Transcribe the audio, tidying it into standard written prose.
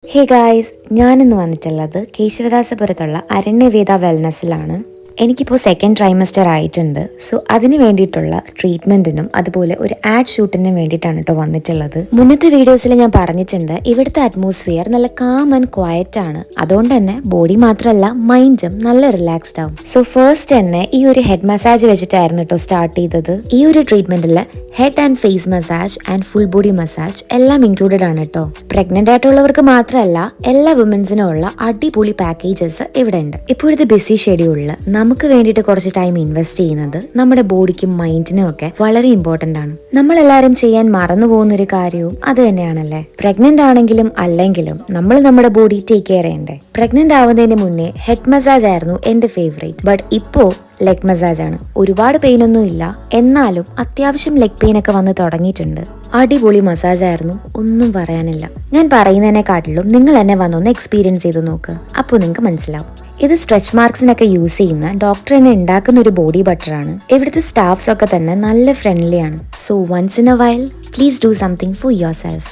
Hey guys, ഞാനിന്ന് വന്നിട്ടുള്ളത് കേശവദാസപുരത്തുള്ള അരണ്യവേദ വെൽനസ്സിലാണ്. എനിക്കിപ്പോൾ സെക്കൻഡ് ട്രൈമസ്റ്റർ ആയിട്ടുണ്ട്. സോ അതിന് വേണ്ടിയിട്ടുള്ള ട്രീറ്റ്മെൻറ്റിനും അതുപോലെ ഒരു ആഡ് ഷൂട്ടിനും വേണ്ടിയിട്ടാണ് കേട്ടോ വന്നിട്ടുള്ളത്. മുന്നത്തെ വീഡിയോസിൽ ഞാൻ പറഞ്ഞിട്ടുണ്ട്, ഇവിടുത്തെ അറ്റ്മോസ്ഫിയർ നല്ല കാം ആൻഡ് ക്വയറ്റ് ആണ്. അതുകൊണ്ട് തന്നെ ബോഡി മാത്രമല്ല മൈൻഡും നല്ല റിലാക്സ്ഡ് ആവും. സോ ഫസ്റ്റ് തന്നെ ഈ ഒരു ഹെഡ് മസാജ് വെച്ചിട്ടായിരുന്നു കേട്ടോ സ്റ്റാർട്ട് ചെയ്തത്. ഈ ഒരു ട്രീറ്റ്മെൻറ്റിൽ head and face massage and full body massage എല്ലാം ഇൻക്ലൂഡഡ് ആണ് കേട്ടോ. പ്രഗ്നന്റ് ആയിട്ടുള്ളവർക്ക് മാത്രമല്ല എല്ലാ വുമൻസിനും ഉള്ള അടിപൊളി പാക്കേജസ് ഇവിടെ ഉണ്ട്. ഇപ്പോഴത്തെ ബിസി ഷെഡ്യൂളിൽ നമുക്ക് വേണ്ടിയിട്ട് കുറച്ച് ടൈം ഇൻവെസ്റ്റ് ചെയ്യുന്നത് നമ്മുടെ ബോഡിക്കും മൈൻഡിനും ഒക്കെ വളരെ ഇമ്പോർട്ടന്റ് ആണ്. നമ്മളെല്ലാവരും ചെയ്യാൻ മറന്നു പോകുന്ന ഒരു കാര്യവും അത് തന്നെയാണല്ലേ. പ്രഗ്നന്റ് ആണെങ്കിലും അല്ലെങ്കിലും നമ്മൾ നമ്മുടെ ബോഡി ടേക്ക് കെയർ ചെയ്യണ്ടേ. പ്രഗ്നന്റ് ആവുന്നതിന് മുന്നേ ഹെഡ് മസാജ് ആയിരുന്നു എന്റെ ഫേവറേറ്റ്. ബട്ട് ഇപ്പോ ലെഗ് മസാജ് ആണ്. ഒരുപാട് പെയിൻ ഒന്നും ഇല്ല, എന്നാലും അത്യാവശ്യം ലെഗ് പെയിൻ ഒക്കെ വന്ന് തുടങ്ങിയിട്ടുണ്ട്. അടിപൊളി മസാജ് ആയിരുന്നു, ഒന്നും പറയാനില്ല. ഞാൻ പറയുന്നതിനെക്കാട്ടിലും നിങ്ങൾ എന്നെ വന്നൊന്ന് എക്സ്പീരിയൻസ് ചെയ്ത് നോക്ക്, അപ്പോൾ നിങ്ങൾക്ക് മനസ്സിലാവും. ഇത് സ്ട്രെച്ച് മാർക്സിനൊക്കെ യൂസ് ചെയ്യുന്ന ഡോക്ടർ തന്നെ ഉണ്ടാക്കുന്ന ഒരു ബോഡി ബട്ടറാണ്. ഇവിടുത്തെ സ്റ്റാഫ്സ് ഒക്കെ തന്നെ നല്ല ഫ്രണ്ട്ലി ആണ്. So once in a while please do something for your self.